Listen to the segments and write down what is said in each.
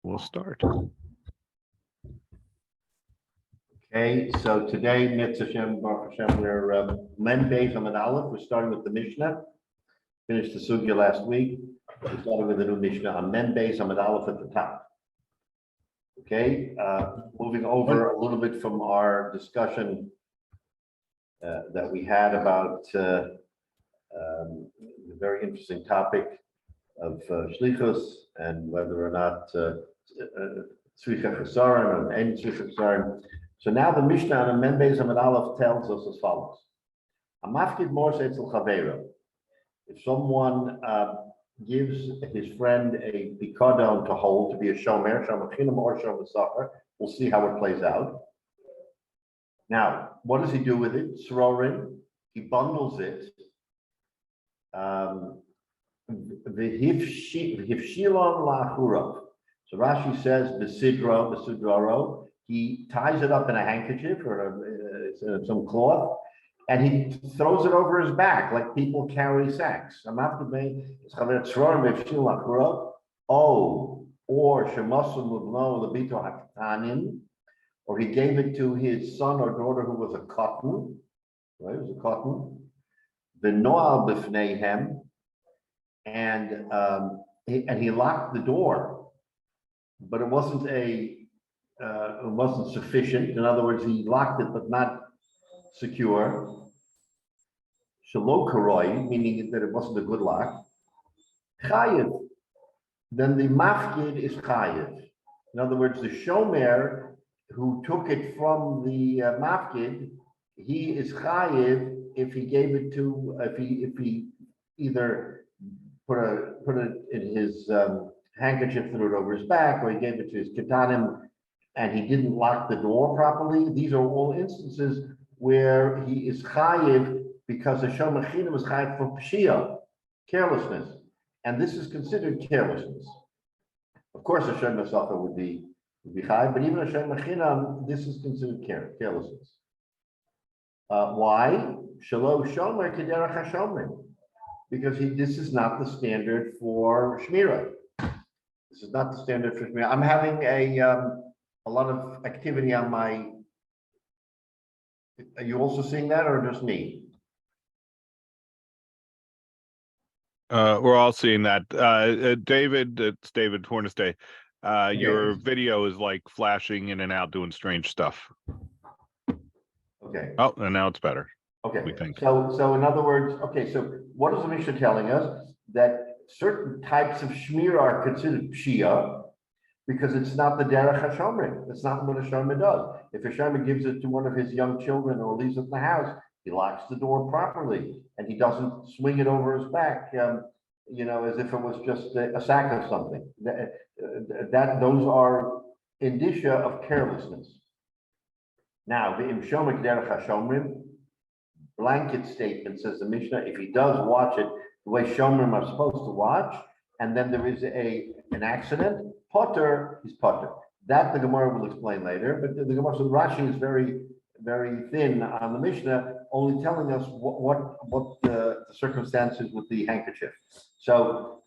we'll start. Okay, so today, Mitzvah Shem, Baruch Hashem, we're Mem Beis Amud Aleph. We're starting with the Mishnah. Finished the Sugya last week. We started with the new Mishnah on Mem Beis Amud Aleph at the top. Okay, moving over a little bit from our discussion that we had about the very interesting topic of Shlichus and whether or not Tzricha Chesaron or any Tzricha Chesaron. So now the Mishnah on Mem Beis Amud Aleph tells us as follows: Amafkid Morse Etzel Chaveiro. If someone gives his friend a pikadon to hold, to be a shomer, shomachinam or shomer, we'll see how it plays out. Now, what does he do with it? Srorin, he bundles it. The hifshilon la'achurav. So Rashi says besidro, he ties it up in a handkerchief or some cloth, and he throws it over his back like people carry sacks. Or he gave it to his son or daughter who was a cotton, right? It was a cotton. The noal b'fneihem, and he locked the door, but it wasn't sufficient. In other words, he locked it but not secure. Shelo karoi, meaning that it wasn't a good lock. Chayiv. Then the mafkid is chayiv. In other words, the shomer who took it from the mafkid, he is chayiv if he gave it to, if he either put it in his handkerchief, threw it over his back, or he gave it to his ketanim and he didn't lock the door properly. These are all instances where he is chayiv because the shomer chinam is chayiv for pshia, carelessness, and this is considered carelessness. Of course, a shomer sacha would be chayiv, but even a shomer chinam, this is considered carelessness. Why? Shelo shomer kederach hashomrim, because this is not the standard for shmira. This is not the standard for shmira. I'm having a lot of activity on my. Are you also seeing that, or just me? We're all seeing that. David, it's David Hornestay. Your video is like flashing in and out, doing strange stuff. Okay. Oh, and now it's better. Okay. We think. So in other words, okay. So what is the Mishnah telling us? That certain types of shmira are considered pshia because it's not the derech hashomrim. It's not what a shomer does. If a shomer gives it to one of his young children or leaves it in the house, he locks the door properly and he doesn't swing it over his back, as if it was just a sack of something. Those are indicia of carelessness. Now, the im shomer derech hashomrim, blanket statement says the Mishnah, if he does watch it the way shomrim are supposed to watch, and then there is an accident, potter is potter. That the Gemara will explain later, but the Gemara, so the Rashi is very, very thin on the Mishnah, only telling us what the circumstances with the handkerchief. So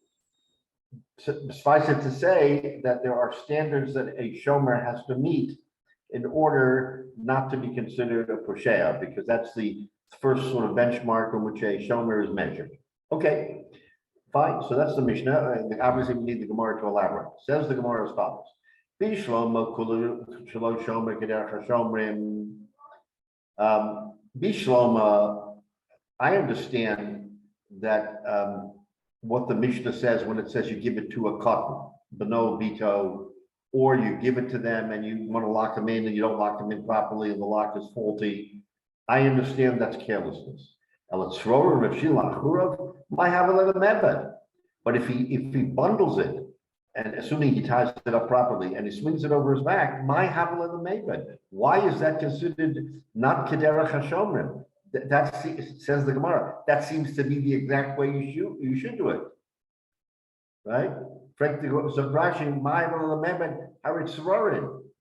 suffice it to say that there are standards that a shomer has to meet in order not to be considered a poshea, because that's the first sort of benchmark on which a shomer is measured. Okay, fine. So that's the Mishnah. Obviously, we need the Gemara to elaborate. Says the Gemara as follows: Bishlomo shelo shomer kederach hashomrim. Bishloma, I understand that what the Mishnah says when it says you give it to a cotton, beno bito, or you give it to them and you want to lock them in and you don't lock them in properly and the lock is faulty. I understand that's carelessness. But if he bundles it, and assuming he ties it up properly and he swings it over his back, why is that considered not kederach hashomrim? That says the Gemara. That seems to be the exact way you should do it, right?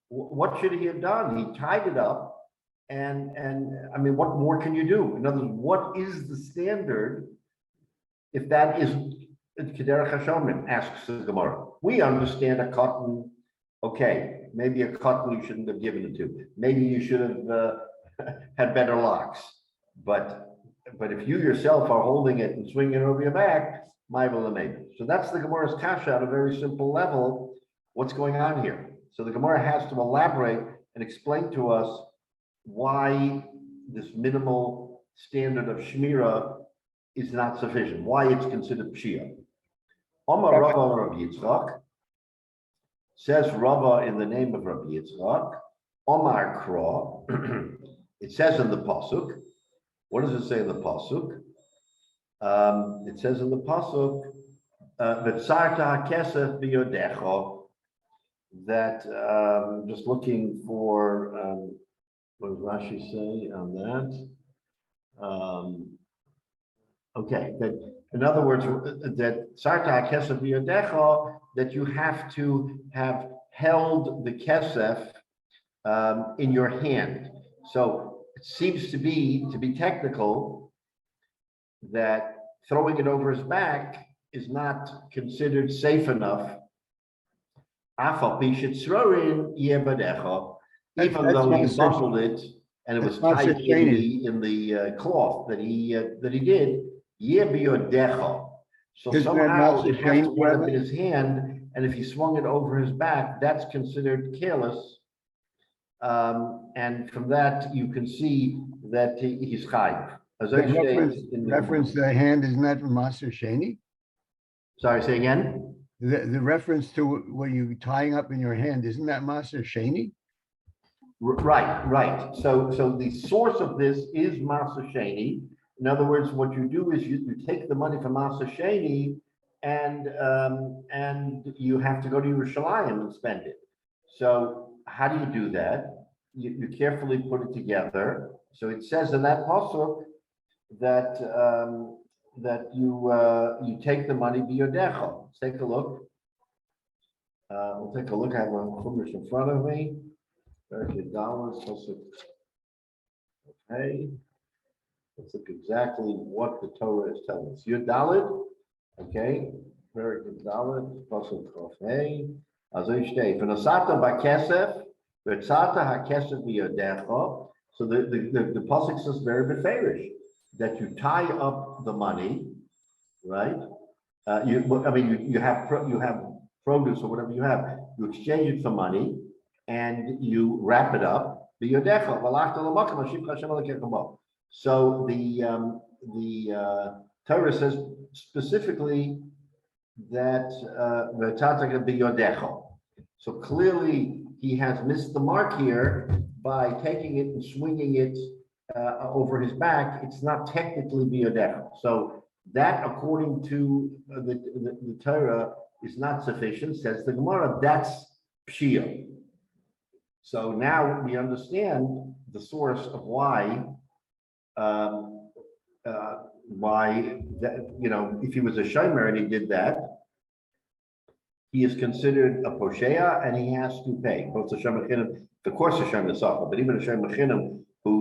What should he have done? He tied it up. And I mean, what more can you do? In other words, what is the standard if that is Kederach Hashomrim? Asks the Gemara. We understand a cotton Okay, maybe a cotton you shouldn't have given it to. Maybe you should have had better locks. But if you yourself are holding it and swinging it over your back, maybe. So that's the Gemara's kasha at a very simple level. What's going on here? So the Gemara has to elaborate and explain to us why this minimal standard of shmira is not sufficient, why it's considered pshia. Omar Rava Rabbi Yitzchak, says Rava in the name of Rabbi Yitzchak, Omar Kra, it says in the pasuk. What does it say in the pasuk? It says in the pasuk, "V'tzarta hakesef biyodecha." That just looking for what does Rashi say on that? Okay, that in other words, that tzarta hakesef biyodecha, that you have to have held the kesef in your hand. So it seems to be technical that throwing it over his back is not considered safe enough. Even though he buckled it and it was tight in the cloth that he did, so somehow it has to end up in his hand, and if he swung it over his back, that's considered careless. And from that, you can see that he's chayiv. As I say, reference the hand is not Maser Sheni? Sorry, say again? The reference to what you tying up in your hand, isn't that Maser Sheni? Right. So the source of this is Maser Sheni. In other words, what you do is you take the money from Maser Sheni and you have to go to Yerushalayim and spend it. So how do you do that? You carefully put it together. So it says in that pasuk that you take the money biyodecha. Let's take a look. We'll take a look. I have a chumash in front of me. $30. Okay. Let's look exactly what the Torah is telling us. Yud Daled. Okay. Very good. Daled. Pasuk Chof Hey. Azay Shtei. V'nosata b'kesef. V'tzata ha'kesef biyodecha. So the pasuk says very beferish that you tie up the money, right? You have produce or whatever you have. You exchange it for money, and you wrap it up. So the Torah says specifically that so clearly he has missed the mark here by taking it and swinging it over his back. It's not technically biyodecha. So that, according to the Torah, is not sufficient. Says the Gemara, that's pshia. So now we understand the source of why that, if he was a shomer and he did that, he is considered a poshea and he has to pay. Both the shomer chinam, of course, a shomer sacha, but even a shomer chinam who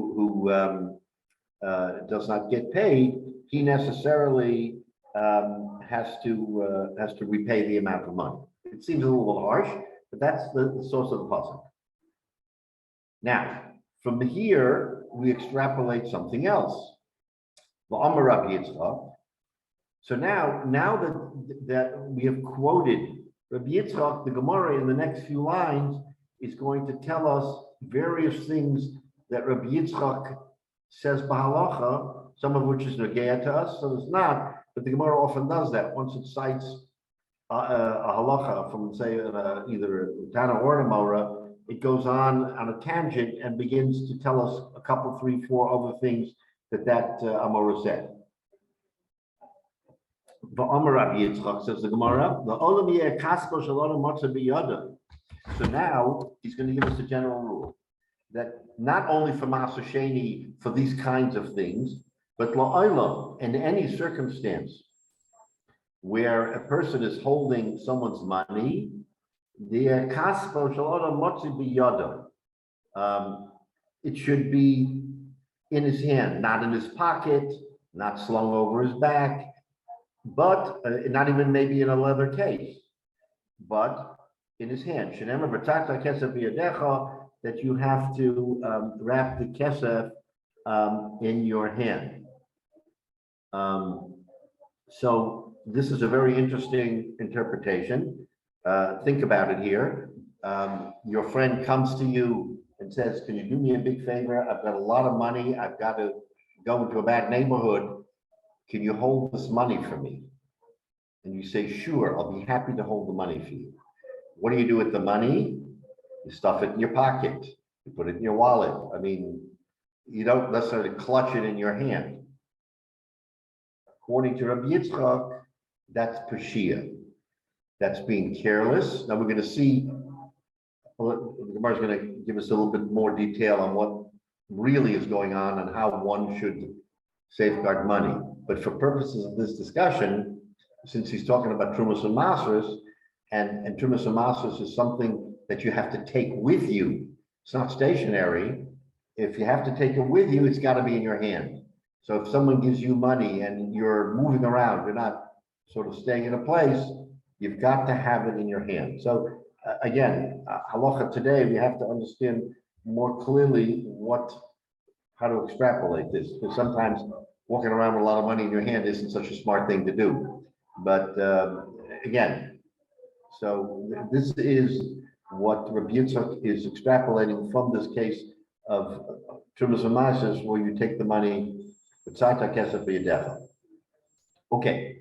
does not get paid, he necessarily has to repay the amount of money. It seems a little harsh, but that's the source of the pasuk. Now, from here, we extrapolate something else. So now that we have quoted Rabbi Yitzchak, the Gemara in the next few lines is going to tell us various things that Rabbi Yitzchak says b'halacha, some of which is negaya to us, some is not. But the Gemara often does that. Once it cites a halacha from, say, either a Tana or a Mora, it goes on a tangent and begins to tell us a couple, 3, 4 other things that Amora said. The Amar Rabbi Yitzchak, says the Gemara, the olam yeh kaspo shalom matzah biyada. So now he's going to give us a general rule that not only for Maser Sheni for these kinds of things, but la'olam, in any circumstance where a person is holding someone's money, the kaspo shalom matzah biyada. It should be in his hand, not in his pocket, not slung over his back, but not even maybe in a leather case, but in his hand. Shenema b'tata kesef biyadecha, that you have to wrap the kesef in your hand. So this is a very interesting interpretation. Think about it here. Your friend comes to you and says, can you do me a big favor? I've got a lot of money. I've got to go into a bad neighborhood. Can you hold this money for me? And you say, sure, I'll be happy to hold the money for you. What do you do with the money? You stuff it in your pocket. You put it in your wallet. I mean, you don't necessarily clutch it in your hand. According to Rabbi Yitzchak, that's Pashia. That's being careless. Now we're going to see, the Gemara is going to give us a little bit more detail on what really is going on and how one should safeguard money. But for purposes of this discussion, since he's talking about Trumas and Masras, and Trumas and Masras is something that you have to take with you. It's not stationary. If you have to take it with you, it's got to be in your hand. So if someone gives you money and you're moving around, you're not sort of staying in a place, you've got to have it in your hand. So again, halacha today, we have to understand more clearly how to extrapolate this, because sometimes walking around with a lot of money in your hand isn't such a smart thing to do. But again, so this is what Rabbi Yitzchak is extrapolating from this case of Trumas Masras, where you take the money. Okay,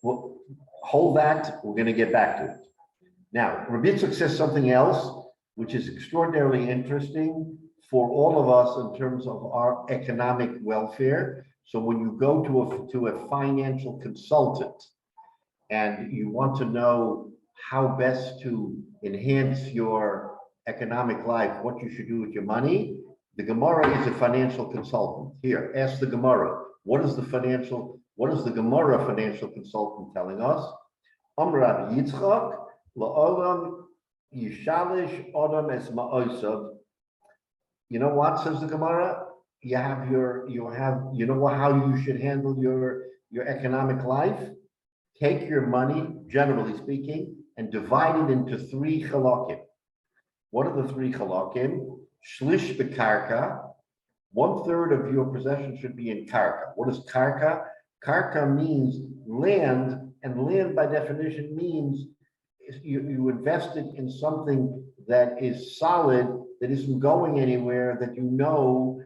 well, hold that. We're going to get back to it. Now, Rabbi Yitzchak says something else, which is extraordinarily interesting for all of us in terms of our economic welfare. So when you go to a financial consultant and you want to know how best to enhance your economic life, what you should do with your money, the Gemara is a financial consultant. Here, ask the Gemara. What is the Gemara financial consultant telling us? Rabbi Yitzchak, la'olam yishalish adam es ma'osav. You know what, says the Gemara? You know how you should handle your economic life? Take your money, generally speaking, and divide it into 3 chalakim. What are the 3 chalakim? Shlish bekarka, 1/3 of your possession should be in karka. What is karka? Karka means land, and land by definition means you invest it in something that is solid, that isn't going anywhere, that you know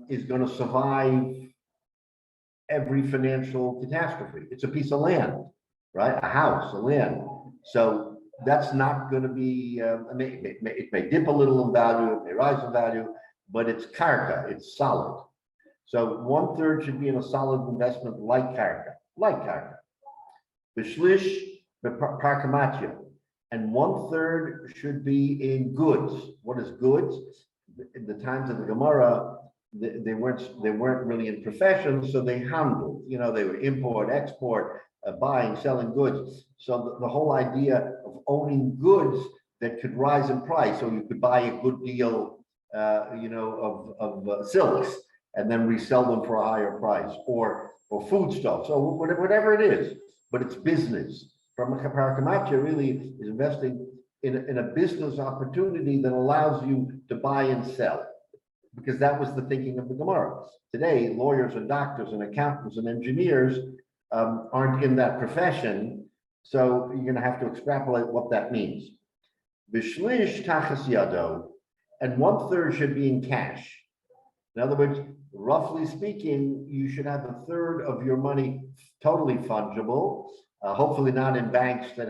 is going to survive every financial catastrophe. It's a piece of land, right? A house, a land. So that's not going to be, it may dip a little in value, it may rise in value, but it's karka, it's solid. So 1/3 should be in a solid investment like karka. B'shlish b'parkamatya. And 1/3 should be in goods. What is goods? In the times of the Gemara, they weren't really in professions, so they handled. You know, they were import, export, buying, selling goods. So the whole idea of owning goods that could rise in price, so you could buy a good deal, of silks and then resell them for a higher price, or foodstuffs, or whatever it is. But it's business. From a parakamatya really is investing in a business opportunity that allows you to buy and sell, because that was the thinking of the Gemara. Today, lawyers and doctors and accountants and engineers aren't in that profession, so you're going to have to extrapolate what that means. Bishlish tachas yado, and 1/3 should be in cash. In other words, roughly speaking, you should have 1/3 of your money totally fungible. Hopefully not in banks that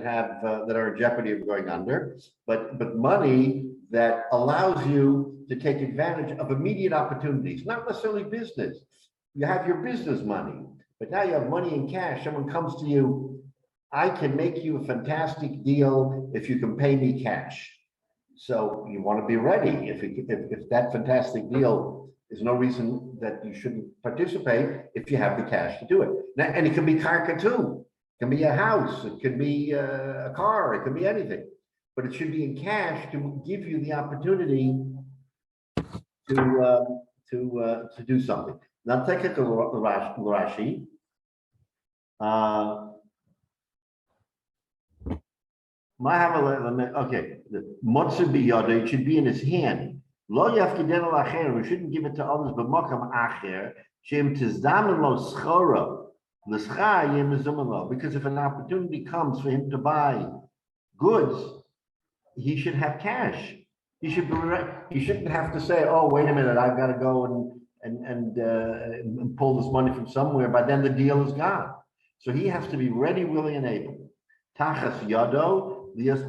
are in jeopardy of going under, but money that allows you to take advantage of immediate opportunities, not necessarily business. You have your business money, but now you have money in cash. Someone comes to you, I can make you a fantastic deal if you can pay me cash. So you want to be ready. If that fantastic deal, there's no reason that you shouldn't participate if you have the cash to do it. Now, and it can be karka too. It can be a house. It can be a car. It can be anything. But it should be in cash to give you the opportunity to do something. Now take a look at Rashi. Okay, the Motzer biyado, it should be in his hand. Lo yafkidenu lacher, we shouldn't give it to others, but makam acher, shem tizdamen lo schora, l'scha yem mezumah, because if an opportunity comes for him to buy goods, he should have cash. He should be, he shouldn't have to say, oh, wait a minute, I've got to go and pull this money from somewhere, but then the deal is gone. So he has to be ready, willing, and able. Tachas yado, he has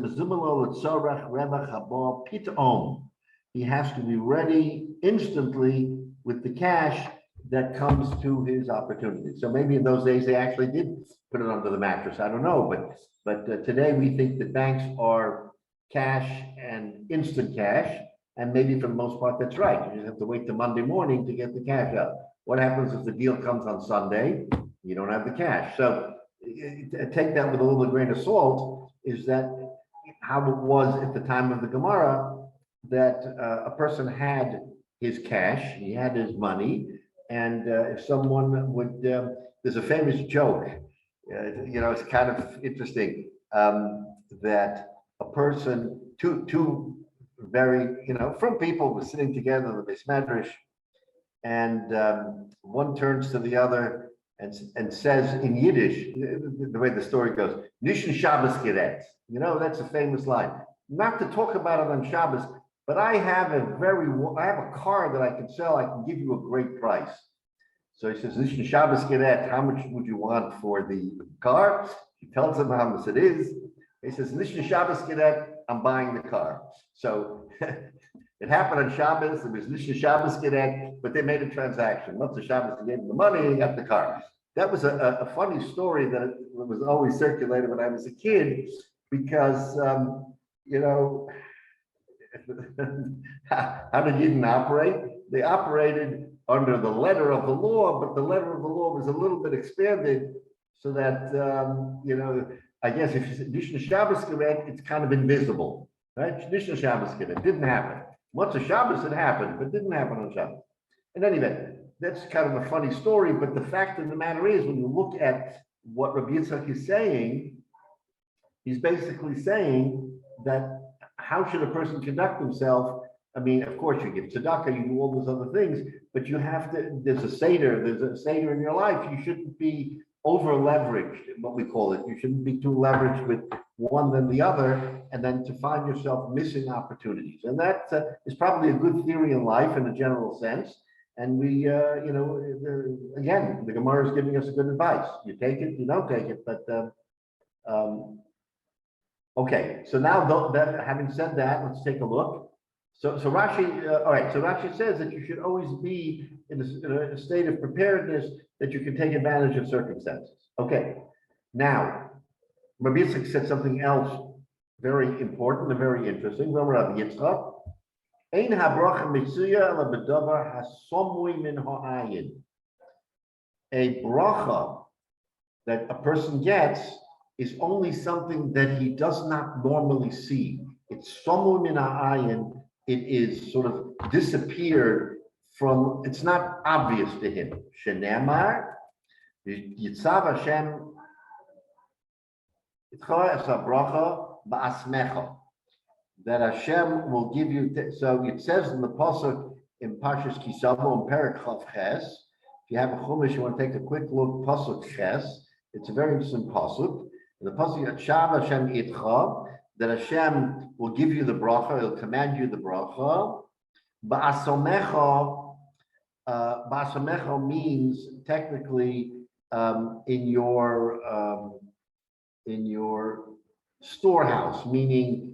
to be ready instantly with the cash that comes to his opportunity. So maybe in those days they actually did put it under the mattress. I don't know, but today we think that banks are cash and instant cash, and maybe for the most part that's right. You just have to wait till Monday morning to get the cash out. What happens if the deal comes on Sunday? You don't have the cash. So take that with a little grain of salt. Is that how it was at the time of the Gemara, that a person had his cash, he had his money, and if someone would, there's a famous joke, it's kind of interesting, that a person, two very, from people were sitting together in the Beis Medrash, and one turns to the other and says in Yiddish, the way the story goes, Nishn Shabbos Geret. That's a famous line. Not to talk about it on Shabbos, but I have a car that I can sell. I can give you a great price. So he says, Nishn Shabbos Geret, how much would you want for the car? He tells him how much it is. He says, Nishn Shabbos Geret, I'm buying the car. So it happened on Shabbos. It was Nishn Shabbos Geret, but they made a transaction. Once the Shabbos, they gave him the money, he got the car. That was a funny story that was always circulated when I was a kid, because, how did Yidden operate? They operated under the letter of the law, but the letter of the law was a little bit expanded so that, I guess if you say Nishn Shabbos Geret, it's kind of invisible, right? Nishn Shabbos Geret didn't happen. Once a Shabbos it happened, but didn't happen on Shabbos. In any event, that's kind of a funny story, but the fact of the matter is, when you look at what Rabbi Yitzchak is saying, he's basically saying that how should a person conduct himself? I mean, of course, you give tzedakah, you do all those other things, but you have to, there's a seder in your life. You shouldn't be over leveraged, what we call it. You shouldn't be too leveraged with one than the other, and then to find yourself missing opportunities. And that is probably a good theory in life in a general sense. And we, again, the Gemara is giving us good advice. You take it, you don't take it, but okay. So now, having said that, let's take a look. So Rashi, all right. So Rashi says that you should always be in a state of preparedness that you can take advantage of circumstances. Okay. Now, Rabbi Yitzchak said something else very important and very interesting. Rabbi Yitzchak. Ein habracha mitzuya ela b'davar hasomui min ha'ayin. A bracha that a person gets is only something that he does not normally see. It's somui min ha'ayin. It is sort of disappeared from, it's not obvious to him. Shenemar, Yitzav Hashem, Itcha es habracha ba'asmecha. That Hashem will give you, so it says in the pasuk in Parshas Kisavo in Perek Chav Ches. If you have a chumash, you want to take a quick look, pasuk Ches. It's a very interesting pasuk. The pasuk Shav Hashem itcha, that Hashem will give you the bracha, He'll command you the bracha. Ba'asomecha means technically in your storehouse, meaning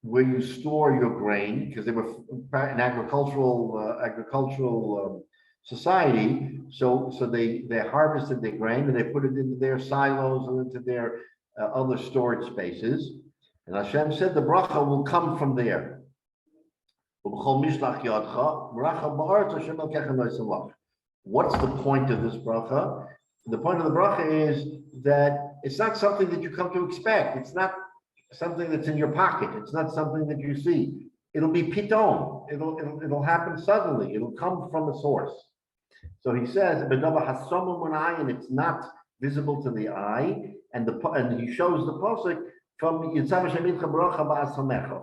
where you store your grain, because they were an agricultural society. So they harvested their grain and they put it into their silos and into their other storage spaces. And Hashem said the bracha will come from there. What's the point of this bracha? The point of the bracha is that it's not something that you come to expect. It's not something that's in your pocket. It's not something that you see. It'll be piton. It'll happen suddenly. It'll come from a source. So he says, it's not visible to the eye, and he shows the pasuk from Yitzhak Shemit Bracha Ba'asamecha,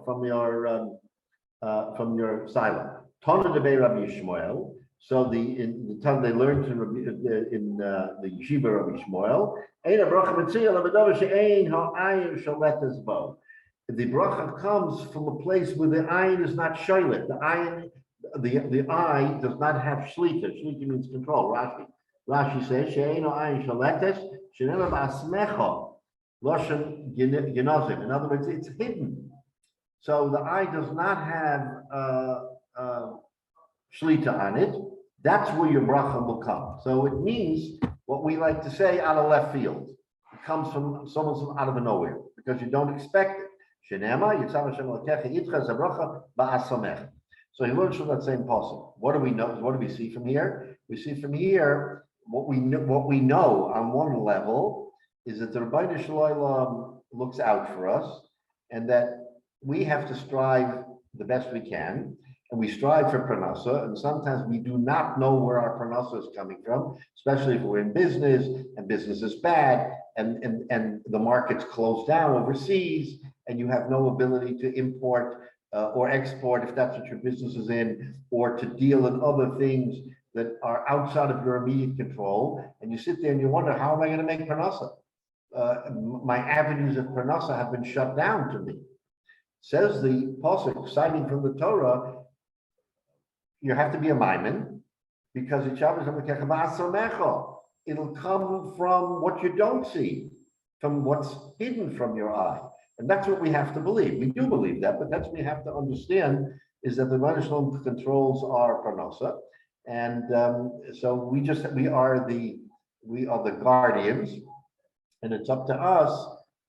from your silo. Tana de Rabbi Yishmael. So in the time they learned in the yeshiva Rabbi Yishmael, Ein Bava Metzia Bava she'ein ha'ayin shaletes bo. The bracha comes from a place where the ayin is not sholet. The eye does not have shlita. Shlita means control. Rashi says she'ein ha'ayin shaletes she'nema ba'asmecha loshen genozim. In other words, it's hidden. So the eye does not have shlita on it. That's where your bracha will come. So it means what we like to say out of left field. It comes from someone from out of nowhere because you don't expect it. So he learns from that same pasuk. What do we know? What do we see from here? We see from here what we know on one level is that the Rabbi Shalom looks out for us, and that we have to strive the best we can. And we strive for pranasa, and sometimes we do not know where our pranasa is coming from, especially if we're in business and business is bad and the market's closed down overseas and you have no ability to import or export if that's what your business is in, or to deal in other things that are outside of your immediate control. And you sit there and you wonder, how am I going to make pranasa? My avenues of pranasa have been shut down to me. Says the pasuk, citing from the Torah, you have to be a maimin because it'll come from what you don't see, from what's hidden from your eye. And that's what we have to believe. We do believe that, but that's what we have to understand is that the Rebbeinu Shalom controls our parnasa. And so we are the guardians, and it's up to us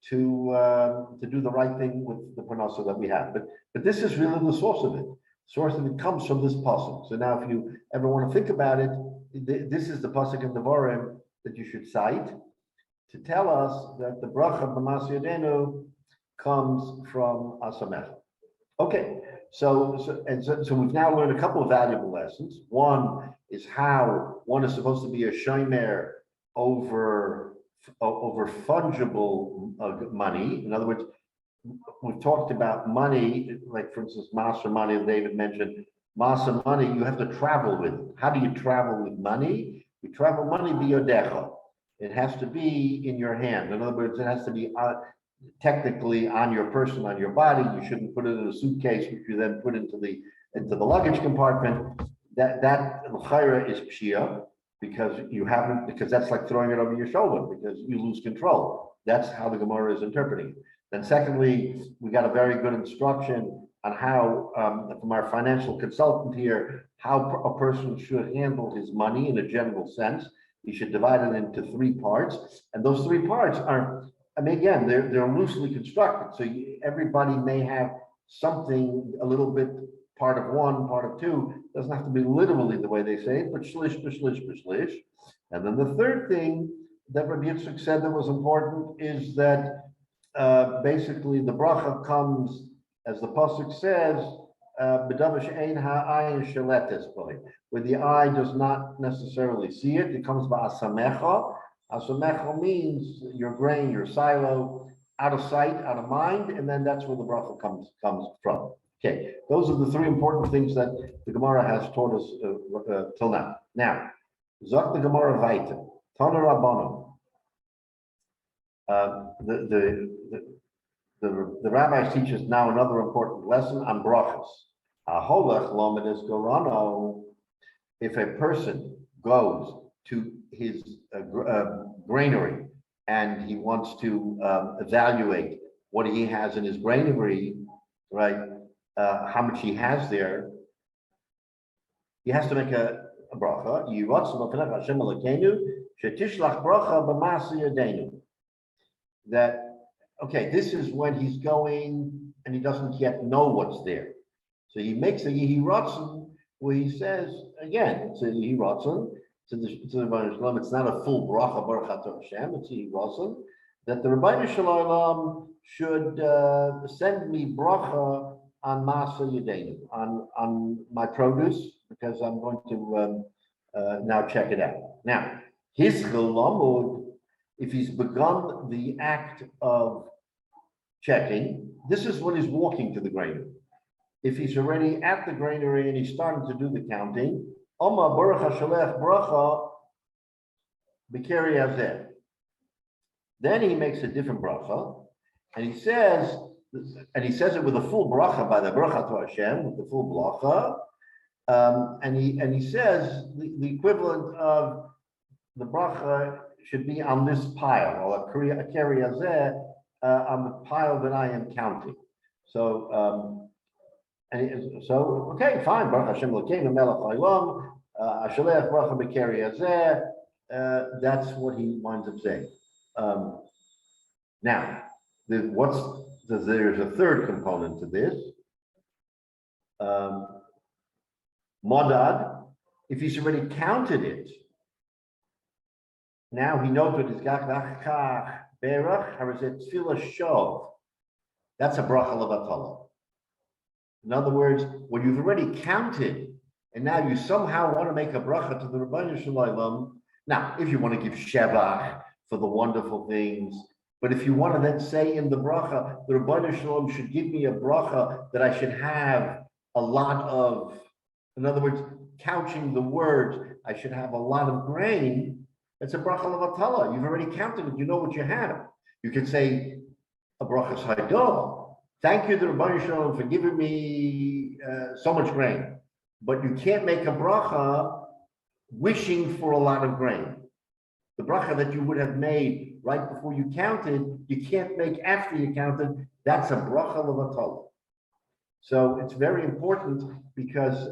to do the right thing with the parnasa that we have. But this is really the source of it. Source of it comes from this pasuk. So now, if you ever want to think about it, this is the pasuk in Devarim that you should cite to tell us that the bracha b'mas yadenu comes from Asamech. Okay, so we've now learned a couple of valuable lessons. One is how one is supposed to be a shomer over fungible money. In other words, we've talked about money, like for instance, masa money, David mentioned, masa money, you have to travel with it. How do you travel with money? You travel money biyodecha. It has to be in your hand. In other words, it has to be technically on your person, on your body. You shouldn't put it in a suitcase, which you then put into the luggage compartment. That l'chayra is pshia, because that's like throwing it over your shoulder, because you lose control. That's how the Gemara is interpreting it. Then secondly, we got a very good instruction on how, from our financial consultant here, how a person should handle his money in a general sense. He should divide it into three parts. And those three parts are, I mean, again, they're loosely constructed. So everybody may have something a little bit part of one, part of two. Doesn't have to be literally the way they say it, but shlish, b'shlish, b'shlish. And then the third thing that Rabbi Yitzchak said that was important is that basically the bracha comes, as the pasuk says, where the eye does not necessarily see it. It comes by asamecha. Asamecha means your grain, your silo, out of sight, out of mind, and then that's where the bracha comes from. Okay, those are the three important things that the Gemara has taught us till now. Now, Zok the Gemara weiter. Tana Rabbanon. The rabbis teach us now another important lesson on brachas. Aholech lomedes gorano. If a person goes to his granary and he wants to evaluate what he has in his granary, right? How much he has there, he has to make a bracha. That, okay, this is when he's going and he doesn't yet know what's there. So he makes a Yehi Ratzon where he says, again, it's a Yehi Ratzon, it's not a full bracha Baruch Atah Hashem, it's a Yehi Ratzon, that the Rabbi Shalom should send me bracha on Masa Yedenu, on my produce, because I'm going to now check it out. Now, his Lamud, if he's begun the act of checking. This is when he's walking to the granary. If he's already at the granary and he's starting to do the counting, Oma Baruch HaShalech Bracha B'Keri Hazeh. Then he makes a different bracha, and he says it with a full bracha by the bracha to Hashem, with the full bracha, and he says the equivalent of the bracha should be on this pile, or a keri hazeh, on the pile that I am counting. So, okay, fine. Baruch Hashem Elokeinu melech haolam, ashalech bracha b'keri hazeh. That's what he winds up saying. Now, there's a third component to this. Modad, if he's already counted it, now he knows what is gach berach harazet tefillah shov. That's a bracha levatala. In other words, when you've already counted, and now you somehow want to make a bracha to the Rebbeinu Shalom. Now, if you want to give shevach for the wonderful things, but if you want to then say in the bracha, the Rebbeinu Shalom should give me a bracha that I should have a lot of, in other words, couching the words, I should have a lot of grain. It's a bracha levatala. You've already counted it. You know what you have. You can say a bracha sa'idah. Thank you to the Rebbeinu Shalom for giving me so much grain. But you can't make a bracha wishing for a lot of grain. The bracha that you would have made right before you counted, you can't make after you counted. That's a bracha levatala. So it's very important because,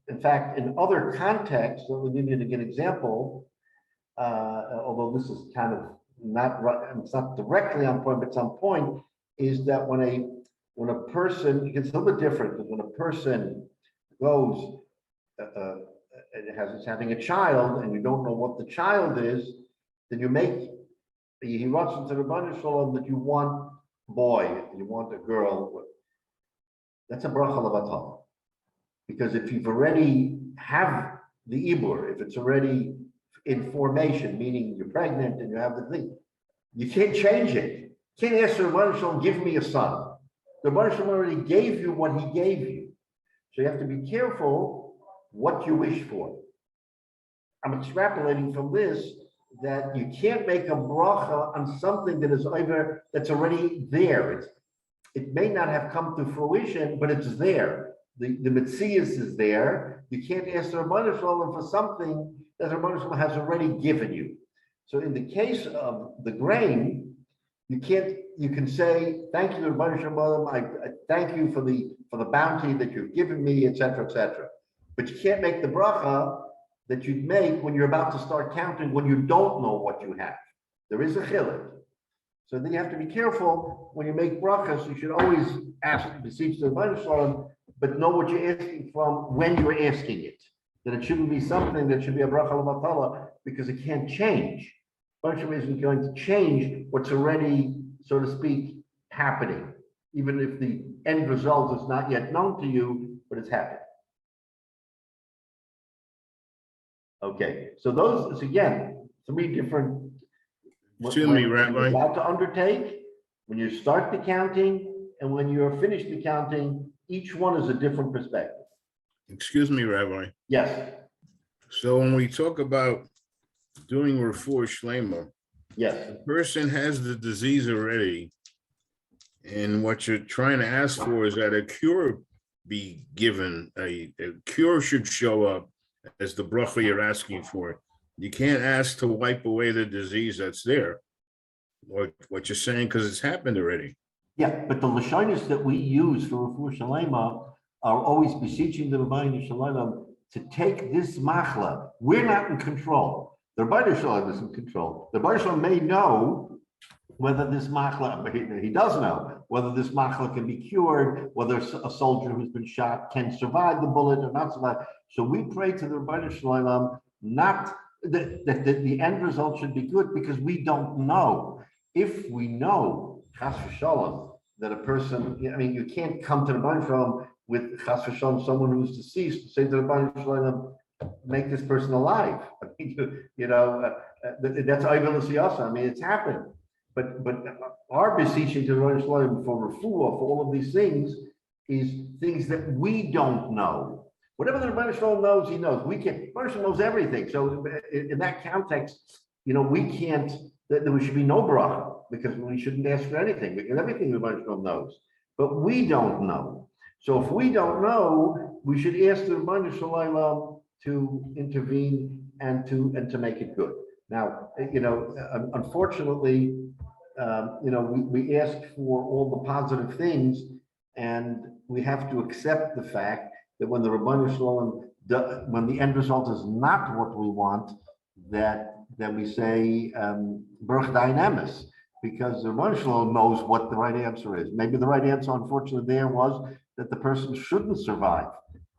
in fact, in other contexts, let me give you an example, although this is kind of not right, it's not directly on point, but it's on point, is that when a person, it's a little bit different, because when a person goes, is having a child, and you don't know what the child is, then he runs into the Rebbeinu Shalom that you want a boy, you want a girl. That's a bracha levatala. Because if you've already have the ibur, if it's already in formation, meaning you're pregnant and you have the thing, you can't change it. You can't ask the Rebbeinu Shalom, give me a son. The Rebbeinu Shalom already gave you what he gave you. So you have to be careful what you wish for. I'm extrapolating from this that you can't make a bracha on something that is over, that's already there. It may not have come to fruition, but it's there. The Metzias is there. You can't ask the Rebbeinu Shalom for something that the Rebbeinu Shalom has already given you. So in the case of the grain, you can say, thank you to the Rebbeinu Shalom, I thank you for the bounty that you've given me, etc., etc. But you can't make the bracha that you'd make when you're about to start counting, when you don't know what you have. There is a chilek. So then you have to be careful when you make brachas. You should always ask, beseech the Rebbeinu Shalom, but know what you're asking from when you're asking it. That it shouldn't be something that should be a bracha levatala, because it can't change. Rebbeinu Shalom isn't going to change what's already, so to speak, happening, even if the end result is not yet known to you, but it's happening. Okay, so those is again 3 different. Excuse me, Rabbi. You're about to undertake, when you start the counting, and when you're finished the counting, each one is a different perspective. Excuse me, Rabbi. Yes. So when we talk about doing refuah shlema, Yes. the person has the disease already, and what you're trying to ask for is that a cure be given. A cure should show up as the bracha you're asking for. You can't ask to wipe away the disease that's there. What you're saying, because it's happened already. Yeah, but the lashonos that we use for refuah shalema are always beseeching the Rebbeinu Shalom to take this machla. We're not in control. The Rebbeinu Shalom is in control. The Rebbeinu Shalom may know whether this machla, he does know whether this machla can be cured, whether a soldier who's been shot can survive the bullet or not survive. So we pray to the Rebbeinu Shalom not that the end result should be good, because we don't know. If we know, chas v'shalom, that a person, I mean, you can't come to the Rebbeinu Shalom with chas v'shalom, someone who's deceased, say to the Rebbeinu Shalom, make this person alive. I mean, that's ayvah l'siyasa. I mean, it's happened. but our beseeching to the Rosh Hashanah for refuah, for all of these things, is things that we don't know. Whatever the Rebbeinu Shalom knows, he knows. We can't. Rebbeinu Shalom knows everything. So in that context, we can't. There should be no bracha because we shouldn't ask for anything because everything the Rebbeinu Shalom knows. But we don't know. So if we don't know, we should ask the Rebbeinu Shalom to intervene and to make it good. Now, unfortunately, we ask for all the positive things, and we have to accept the fact that when the Rabbi Shalom, when the end result is not what we want, that we say Baruch Dynamis, because the Rabbi Shalom knows what the right answer is. Maybe the right answer, unfortunately, there was that the person shouldn't survive.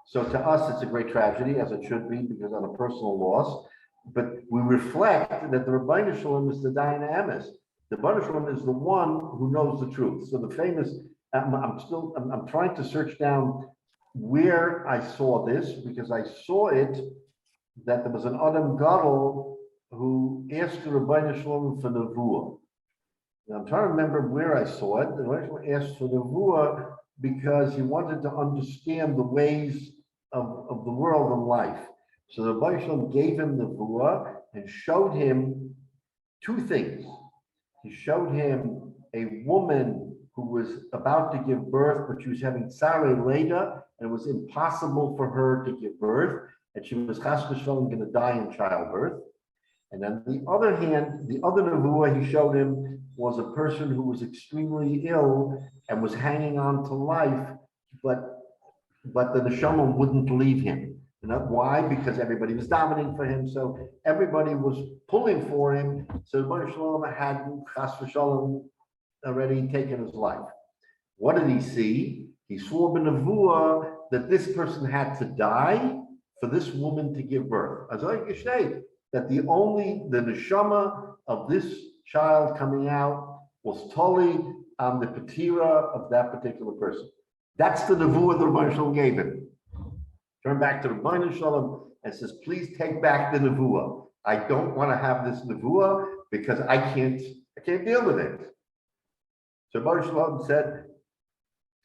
So to us, it's a great tragedy, as it should be, because of a personal loss. But we reflect that the Rabbi Shalom is the Dynamis. The Rabbi Shalom is the one who knows the truth. So the famous, I'm trying to search down where I saw this, because I saw it that there was an Adam Gadol who asked the Rabbi Shalom for Nevuah. Now I'm trying to remember where I saw it. The Rabbi Shalom asked for Nevuah because he wanted to understand the ways of the world and life. So the Rabbi Shalom gave him Nevuah and showed him two things. He showed him a woman who was about to give birth, but she was having tzarei leda, and it was impossible for her to give birth, and she was chas v'shalom going to die in childbirth. And on the other hand, the other nevuah he showed him was a person who was extremely ill and was hanging on to life, but the neshama wouldn't leave him. Why? Because everybody was dominating for him, so everybody was pulling for him. So Baruch Shalom had chas v'shalom already taken his life. What did he see? He saw b'nevuah that this person had to die for this woman to give birth. As I say, that the neshama of this child coming out was totally on the patira of that particular person. That's the nevuah the Rebbeinu Shalom gave him. Turn back to the Rebbeinu Shalom and says, please take back the nevuah. I don't want to have this nevuah because I can't deal with it. So Rebbeinu Shalom said,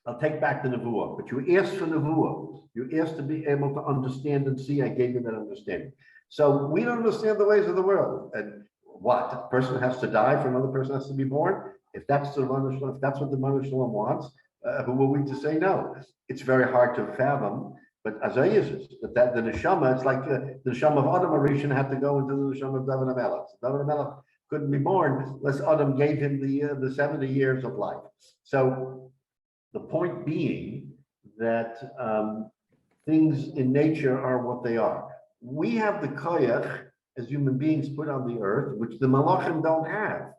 I'll take back the nevuah, but you asked for nevuah. You asked to be able to understand and see. I gave you that understanding. So we don't understand the ways of the world. And what? A person has to die for another person has to be born? If that's the Rebbeinu Shalom, if that's what the Rebbeinu Shalom wants, who are we to say no? It's very hard to fathom. But Azay is that the neshama, it's like the neshama of Adam Arishan had to go into the neshama of David HaMelech. David HaMelech couldn't be born unless Adam gave him the 70 years of life. So the point being that things in nature are what they are. We have the koyach as human beings put on the earth, which the malachim don't have.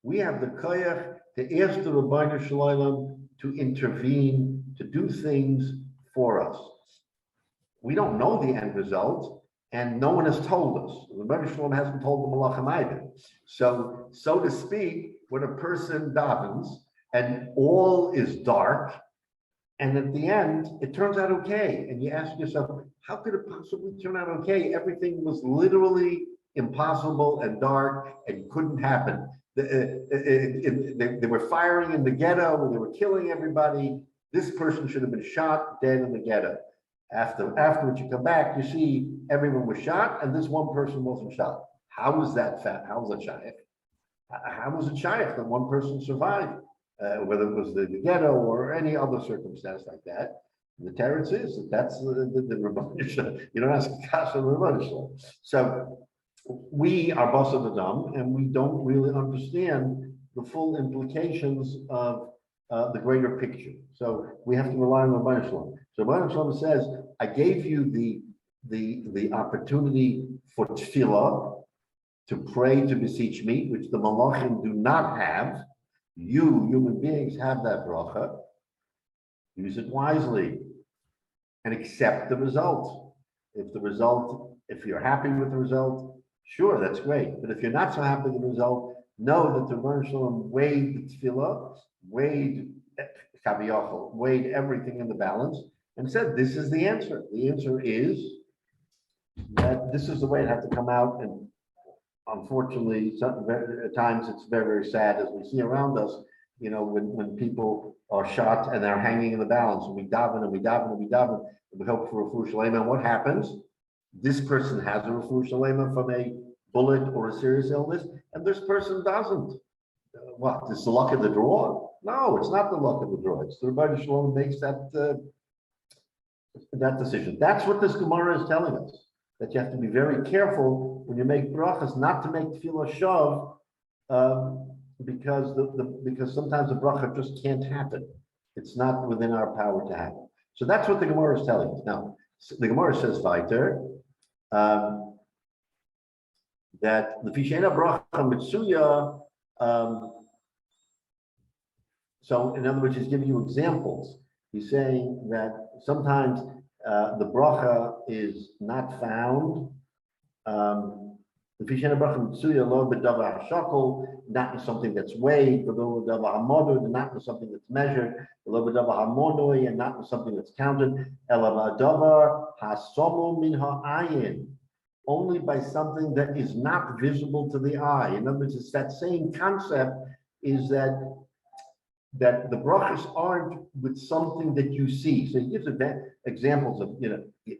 We have the koyach to ask the Rabbeinu Shalom to intervene, to do things for us. We don't know the end result, and no one has told us. The Rebbeinu Shalom hasn't told the malachim either. So to speak, when a person davens and all is dark, and at the end it turns out okay, and you ask yourself, how could it possibly turn out okay? Everything was literally impossible and dark and couldn't happen. They were firing in the ghetto, they were killing everybody. This person should have been shot dead in the ghetto. Afterwards, you come back, you see everyone was shot, and this one person wasn't shot. How was that fact? How was it shaykh? How was it shaykh that one person survived? Whether it was the ghetto or any other circumstance like that. The teretz is that's the Rebbeinu Shalom. You don't ask Kasha the Rebbeinu Shalom. So we are boss of Adam, and we don't really understand the full implications of the greater picture. So we have to rely on the Rebbeinu Shalom. So Rebbeinu Shalom says, I gave you the opportunity for tefillah, to pray, to beseech me, which the malachim do not have. You, human beings, have that bracha. Use it wisely and accept the result. If you're happy with the result, sure, that's great. But if you're not so happy with the result, know that the Rebbeinu Shalom weighed the tefillah, weighed everything in the balance, and said, this is the answer. The answer is that this is the way it had to come out, and unfortunately, at times it's very, very sad as we see around us, when people are shot and they're hanging in the balance, and we daven and we daven and we daven, and we hope for a refuah shalema. And what happens? This person has a refuah shalema from a bullet or a serious illness, and this person doesn't. What? It's the luck of the draw? No, it's not the luck of the draw. It's the Rabbi Shalom makes that decision. That's what this Gemara is telling us. That you have to be very careful when you make brachas, not to make tefillah shav, because because sometimes the bracha just can't happen. It's not within our power to happen. So that's what the Gemara is telling us. Now, the Gemara says weiter that the Fishena bracha Metzia. So, in other words, he's giving you examples. He's saying that sometimes the bracha is not found. The Fishena bracha Metzia lo b'davar hashakol, not in something that's weighed, but lo b'davar hamodod, not in something that's measured, lo b'davar hamonoi, and not in something that's counted. Ela b'davar hasomo min ha'ayin, only by something that is not visible to the eye. In other words, it's that same concept, is that the brachas aren't with something that you see. So he gives examples of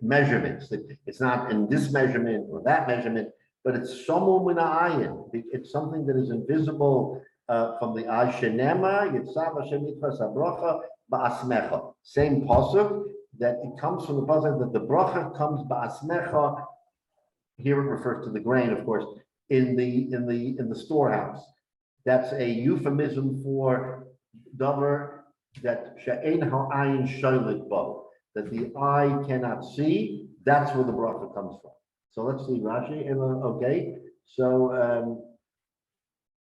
measurements, that it's not in this measurement or that measurement, but it's somo min ha'ayin. It's something that is invisible from the eye. Shenema yitzav Hashem yitfas habracha ba'asmecha. Same pasuk, that it comes from the pasuk that the bracha comes ba'asmecha. Here it refers to the grain, of course, in the storehouse. That's a euphemism for davar that she'ein ha'ayin sholet bo, that the eye cannot see. That's where the bracha comes from. So let's see Rashi.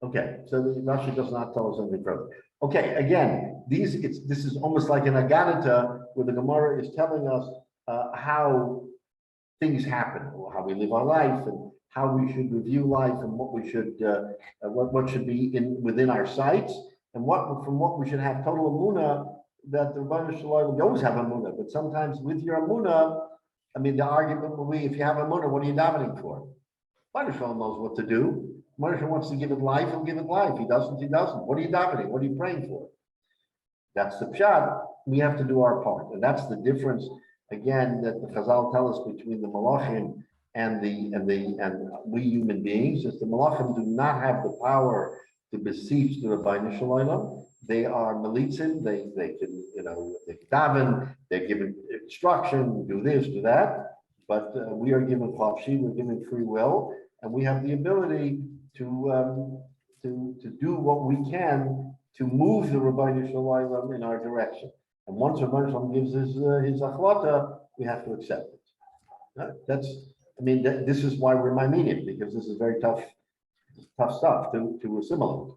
Okay, so the Rashi does not tell us anything further. Okay, again, this is almost like an Agadata, where the Gemara is telling us how things happen, or how we live our life, and how we should review life, and what we should, what should be within our sights, and what we should have total amuna. That the Rebbeinu Shalom, we always have amuna, but sometimes with your amuna, I mean, the argument will be, if you have amuna, what are you davening for? Rebbeinu Shalom knows what to do. Rebbeinu Shalom wants to give it life, he'll give it life. He doesn't, he doesn't. What are you davening? What are you praying for? That's the pshat. We have to do our part, and that's the difference. Again, that the Chazal tell us between the Malachim and we human beings, is the Malachim do not have the power to beseech the Rabbeinu Shalom. They are militzim. They can they can daven. They're given instruction, do this, do that. But we are given chafshi, we're given free will, and we have the ability to do what we can to move the Rabbeinu Shalom in our direction. And once Rabbeinu Shalom gives his achlata, we have to accept it. This is why we're Maimonian, because this is very tough stuff to assimilate.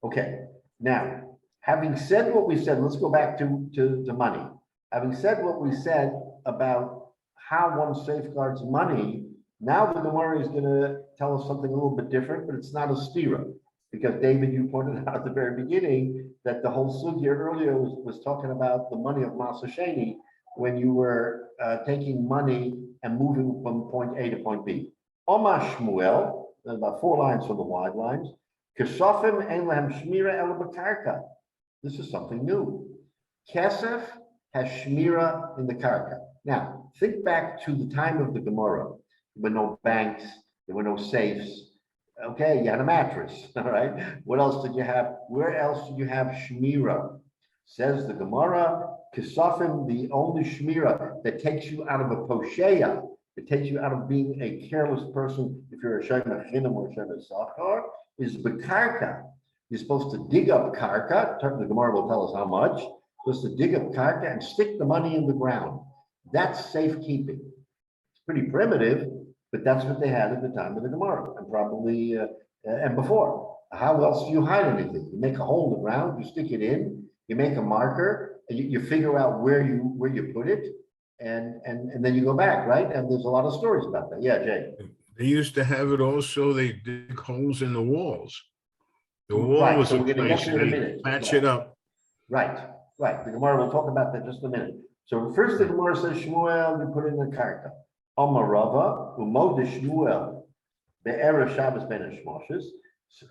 Okay, now, having said what we said, let's go back to money. Having said what we said about how one safeguards money, now the Gemara is going to tell us something a little bit different, but it's not a stira. Because David, you pointed out at the very beginning that the whole sugya earlier was talking about the money of Masasheni, when you were taking money and moving from point A to point B. Omar Shmuel, there's about 4 lines from the wide lines. Kesafim ein lehem shmira ela b'karka. This is something new. Kesef has shmira in the karka. Now, think back to the time of the Gemara. There were no banks, there were no safes. Okay, you had a mattress, all right? What else did you have? Where else did you have shmira? Says the Gemara, Kesafim, the only shmira that takes you out of a posheya, it takes you out of being a careless person, if you're a shayna chinam or a shayna sachar, is bekarka. You're supposed to dig up karka. The Gemara will tell us how much. You're supposed to dig up karka and stick the money in the ground. That's safekeeping. It's pretty primitive, but that's what they had at the time of the Gemara, and probably and before. How else do you hide anything? You make a hole in the ground, you stick it in, you make a marker, and you figure out where you put it, and then you go back, right? And there's a lot of stories about that. Yeah, Jay. They used to have it also, they dig holes in the walls. The wall Right, was so a we're gonna get place to it in a they minute. patch it up. Right. The Gemara will talk about that in just a minute. So first the Gemara says Shmuel, you put in the karka. Amarava, umod Shmuel. the Erev Shabbos Ben Hashmoshes.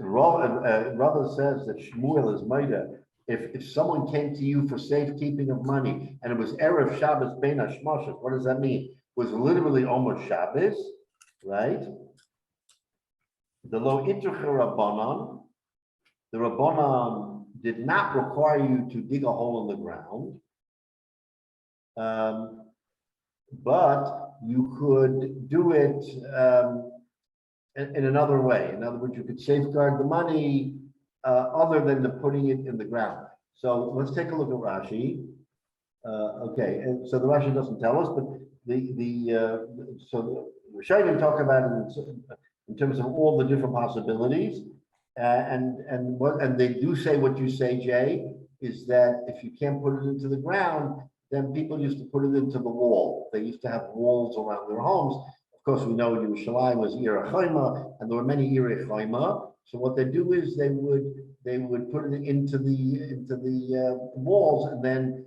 Rava says that Shmuel is Maida. If someone came to you for safekeeping of money and it was Erev Shabbos Ben Hashmoshes, what does that mean? It was literally almost Shabbos, right? The Lo Itrucha Rabbanon, the Rabbanon did not require you to dig a hole in the ground, but you could do it in another way. In other words, you could safeguard the money other than the putting it in the ground. So let's take a look at Rashi. Okay, and so the Rashi doesn't tell us, but so the Rishonim talk about it in terms of all the different possibilities, and they do say what you say, Jay, is that if you can't put it into the ground, then people used to put it into the wall. They used to have walls around their homes. Of course, we know Yerushalayim was Ira Chayma, and there were many Ira Chayma. So what they do is they would put it into the walls and then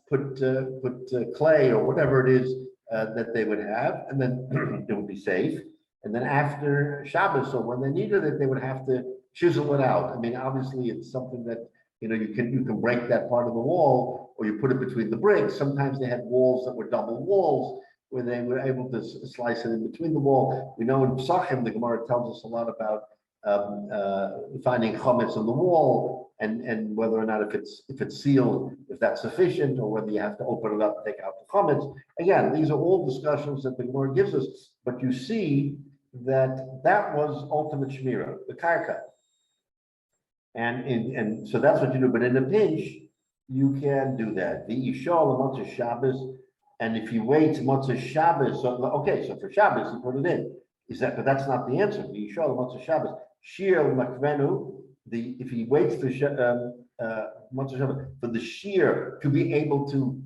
put clay or whatever it is that they would have, and then it would be safe. And then after Shabbos, or when they needed it, they would have to chisel it out. I mean, obviously, it's something that you can break that part of the wall, or you put it between the bricks. Sometimes they had walls that were double walls, where they were able to slice it in between the wall. We know in Psachim, the Gemara tells us a lot about finding chametz in the wall, and whether or not if it's sealed, if that's sufficient, or whether you have to open it up and take out the chametz. Again, these are all discussions that the Gemara gives us, but you see that was ultimate shmira, the karka, and so that's what you do. But in a pinch, you can do that. The Ishal Motzei Shabbos, and if you wait Motzei Shabbos, so for Shabbos you put it in. But that's not the answer. The Ishal Motzei Shabbos. Shiur Makvenu, if he waits for Motzei Shabbos, for the shear to be able to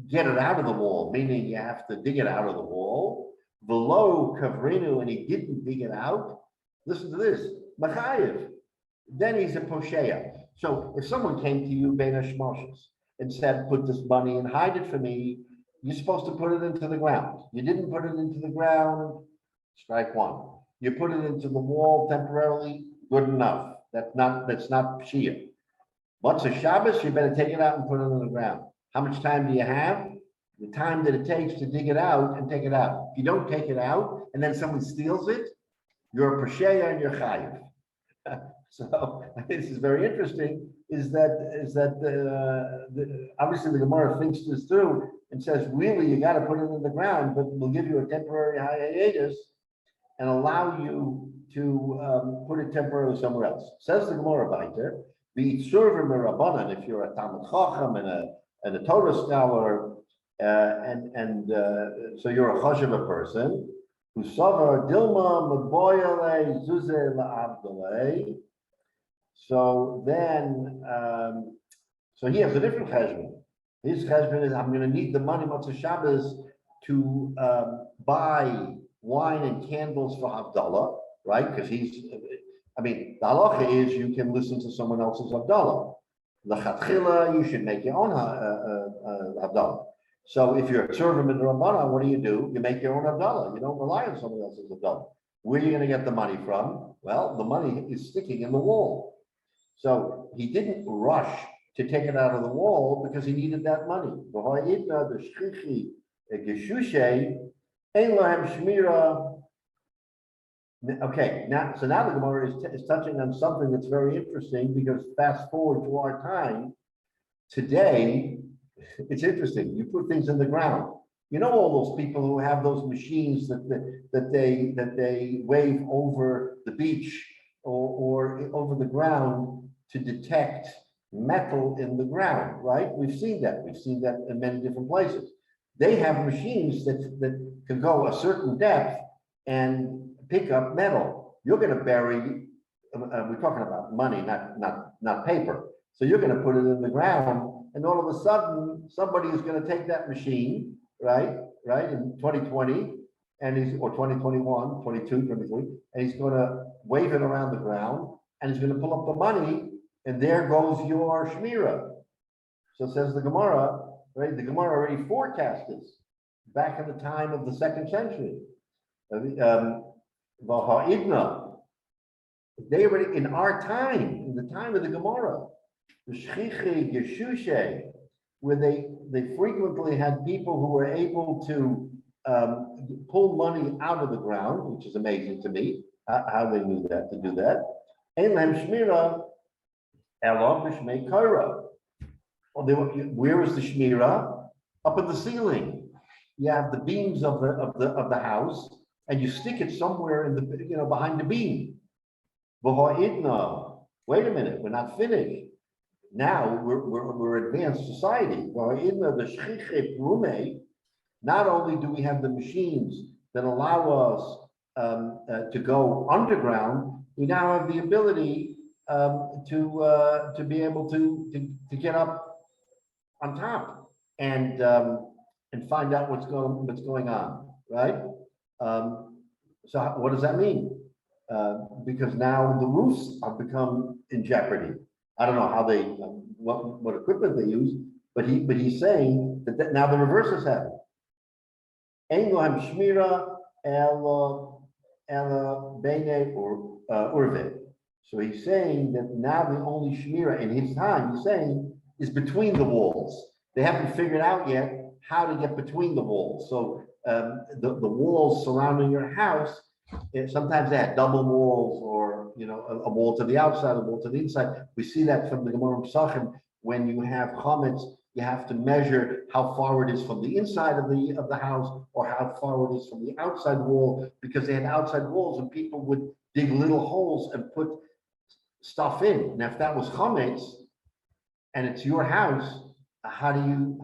get it out of the wall, meaning you have to dig it out of the wall. Below Kavrinu, and he didn't dig it out. Listen to this, Machayev. Then he's a posheya. So if someone came to you, Ben Hashmoshes, and said, "Put this money and hide it for me," you're supposed to put it into the ground. You didn't put it into the ground. Strike one. You put it into the wall temporarily, good enough. That's not Shia. Once a Shabbos, you better take it out and put it on the ground. How much time do you have? The time that it takes to dig it out and take it out. If you don't take it out and then someone steals it, you're a Pesheya and you're Chayiv. So this is very interesting. Is that obviously the Gemara thinks this through and says, really, you got to put it in the ground, but we'll give you a temporary hiatus and allow you to put it temporarily somewhere else. Says the Gemara Baiter, be server merabanan if you're a Talmud Chacham and a Torah scholar, so you're a chashiva person who savar dilma maboyale zuze la'abdale. So then, so he has a different cheshbon. His cheshbon is, I'm going to need the money Motzei Shabbos to buy wine and candles for Havdalah, right? Because the halacha is you can listen to someone else's Havdalah. L'chatchila, you should make your own Havdalah. So if you're a servant in the Rabbanah, what do? You make your own Havdalah. You don't rely on someone else's Havdalah. Where are you going to get the money from? Well, the money is sticking in the wall. So he didn't rush to take it out of the wall because he needed that money. Okay, now the Gemara is touching on something that's very interesting, because fast forward to our time, today, it's interesting. You put things in the ground. You know, all those people who have those machines that they wave over the beach or over the ground to detect metal in the ground, right? We've seen that. We've seen that in many different places. They have machines that can go a certain depth and pick up metal. You're going to bury. We're talking about money, not paper. So you're going to put it in the ground, and all of a sudden, somebody is going to take that machine, right, in 2020, or 2021, 22, 23, and he's going to wave it around the ground, and he's going to pull up the money, and there goes your shmira. So says the Gemara, right? The Gemara already forecast this back in the time of the 2nd century. V'ha'idna. They already, in our time, in the time of the Gemara, the Shchichi Geshushe, where they frequently had people who were able to pull money out of the ground, which is amazing to me, how they knew that, to do that. Ein lehem shmira elo b'shmei kaira. Where is the shmira? Up in the ceiling. You have the beams of the house, and you stick it somewhere in the behind the beam. V'ha'idna. Wait a minute, we're not finished. Now we're advanced society. V'ha'idna the shchiche prume. Not only do we have the machines that allow us to go underground, we now have the ability to be able to get up on top and find out what's going on, right? So what does that mean? Because now the roofs have become in jeopardy. I don't know how they what equipment they use, but he's saying that now the reverse is happening. Ein lohem shmira ela bene or urve. So he's saying that now the only shmira in his time, he's saying, is between the walls. They haven't figured out yet how to get between the walls. So the walls surrounding your house, sometimes they had double walls, or a wall to the outside, a wall to the inside. We see that from the Gemara Pesachim. When you have chametz, you have to measure how far it is from the inside of the house, or how far it is from the outside wall, because they had outside walls and people would dig little holes and put stuff in. Now, if that was chametz and it's your house, how do you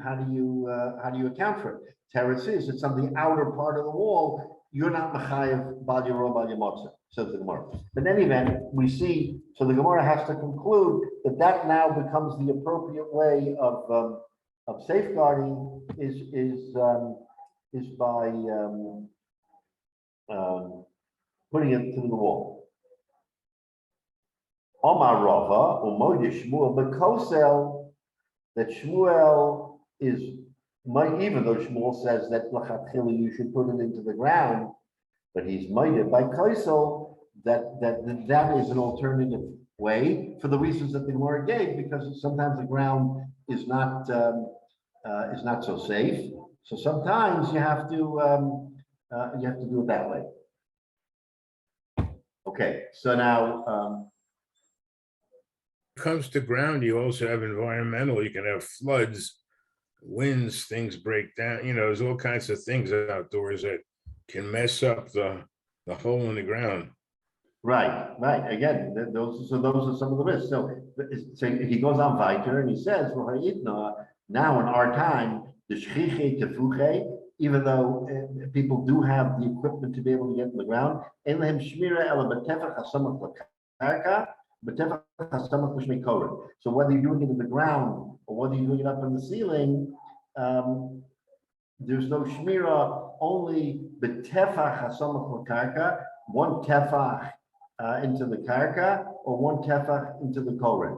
account for it? Teretz is it's on the outer part of the wall. You're not mechayev bal yiro bal yamotza, says the Gemara. But in any event, we see, so the Gemara has to conclude that now becomes the appropriate way of safeguarding is by putting it through the wall. Omar Rava umoy Shmuel bekosel, that Shmuel is, even though Shmuel says that l'chatchila you should put it into the ground, but he's minded by Kaisel that is an alternative way for the reasons that the Gemara gave, because sometimes the ground is not so safe. So sometimes you have to do it that way. Okay, so now Comes to ground, you also have environmental. You can have floods, winds, things break down. There's all kinds of things outdoors that can mess up the hole in the ground. Right. Again, those are some of the risks. So he goes on weiter and he says, now in our time, the shchiche tefuche, even though people do have the equipment to be able to get in the ground, so whether you're doing it in the ground or whether you're doing it up in the ceiling, there's no shmira, only betefach hasamach l'karka, one tefach into the karka, or one tefach into the koren.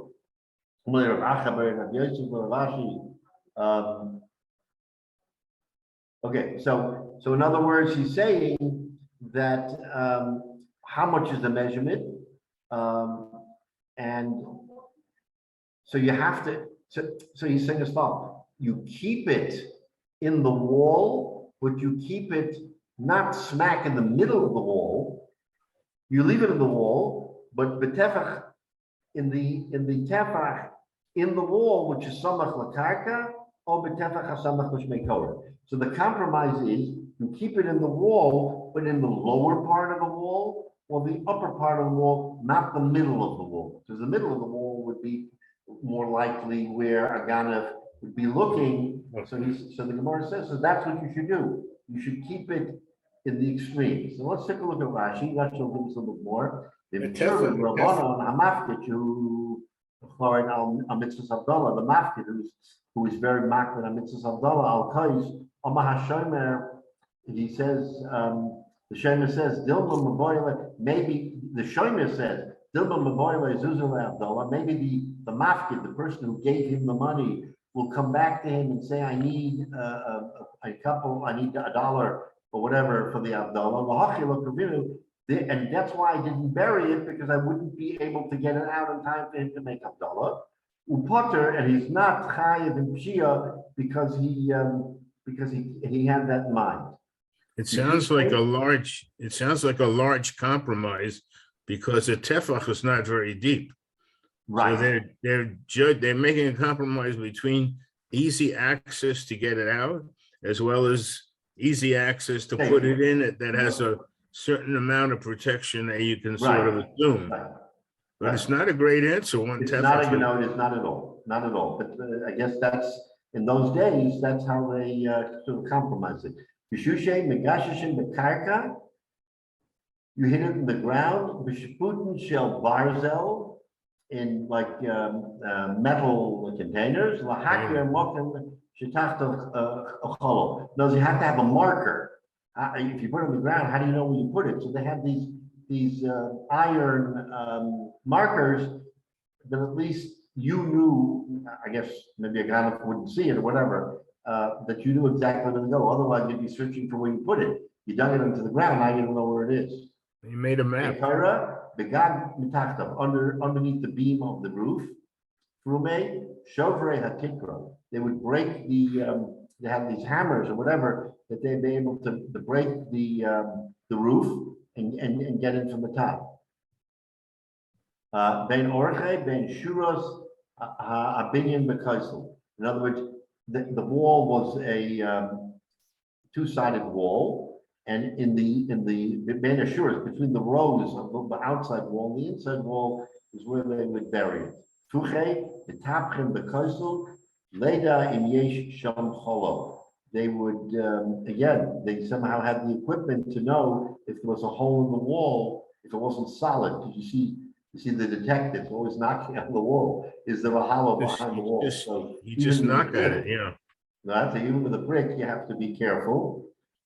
Okay, so in other words, he's saying that how much is the measurement? And so you have to, so he's saying as follows: you keep it in the wall, but you keep it not smack in the middle of the wall. You leave it in the wall, but betefach in the tefach in the wall, which is samach lakarka, or betefach hasamach l'shmei koren. So the compromise is you keep it in the wall, but in the lower part of the wall, or the upper part of the wall, not the middle of the wall, because the middle of the wall would be more likely where a ganav would be looking. So the Gemara says, so that's what you should do. You should keep it in the extremes. So let's take a look at Rashi. Rashi will give us a little bit more. The mafkid who is very makbid on mitzvahs Abdallah al kais Amah Hashomer. He says, the Shomer says, Dilma Maboyle, maybe the Shomer says, Dilma Maboyle Zuzula Abdullah, maybe the mafkid, the person who gave him the money, will come back to him and say, I need I need $1 or whatever for the Abdullah. And that's why I didn't bury it, because I wouldn't be able to get it out in time for him to make Havdalah. Upotter, and he's not chayiv in pshia because he had that in mind. It sounds like a large compromise because the tefach is not very deep. Right. So they're making a compromise between easy access to get it out as well as easy access to put it in it that has a certain amount of protection that you can sort of assume. Right. But it's not a great answer. It's not, it's not at all, not at all. But I guess that's, in those days, that's how they sort of compromise it. B'shushay megashishim b'karka, you hit it in the ground. B'shputin shel barzel, in like metal containers. Lahakir mokim shetachto cholo. No, you have to have a marker. If you put it on the ground, how do you know where you put it? So they have these iron markers that at least you knew, I guess maybe a guy wouldn't see it or whatever, that you knew exactly where to go. Otherwise, you'd be searching for where you put it. You dug it into the ground, now you don't know where it is. You made a map. Underneath the beam of the roof, they would break they have these hammers or whatever that they'd be able to break the roof and get in from the top. Ben orche, ben shuros, abinyan bekaisel. In other words, the wall was a two-sided wall, and in the ben shuros, between the rows of the outside wall, the inside wall is where they would bury it. Tuche, the tapchem bekaisel, leda in yesh sham cholo. They would, again, they somehow had the equipment to know if there was a hole in the wall, if it wasn't solid. Because you see the detectives always knocking on the wall. Is there a hollow behind the wall? You just knock at it, yeah. That's even with a brick, you have to be careful.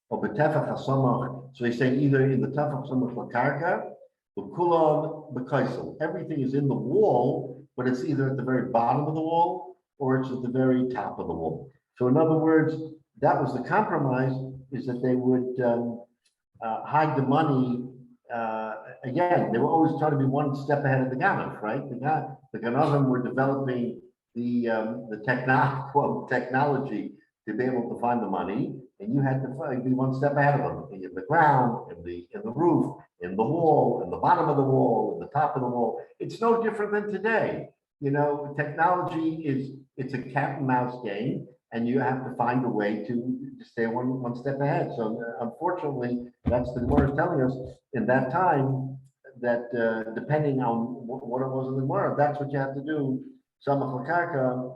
So he's saying either in the tefach samach lakarka, the kulon bekaisel. Everything is in the wall, but it's either at the very bottom of the wall or it's at the very top of the wall. So in other words, that was the compromise, is that they would hide the money. Again, they were always trying to be one step ahead of the Ganav, right? The Ganavim were developing the technology to be able to find the money, and you had to be one step ahead of them in the ground, in the roof, in the wall, in the bottom of the wall, in the top of the wall. It's no different than today. You know, technology it's a cat and mouse game. And you have to find a way to stay one step ahead. So unfortunately, that's the Gemara is telling us in that time that depending on what it was in the Gemara, that's what you have to do. Samach l'karka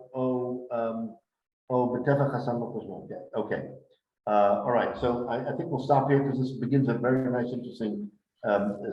b'tefach samach l'shmon. Okay. All right. So I think we'll stop here because this begins a very nice, interesting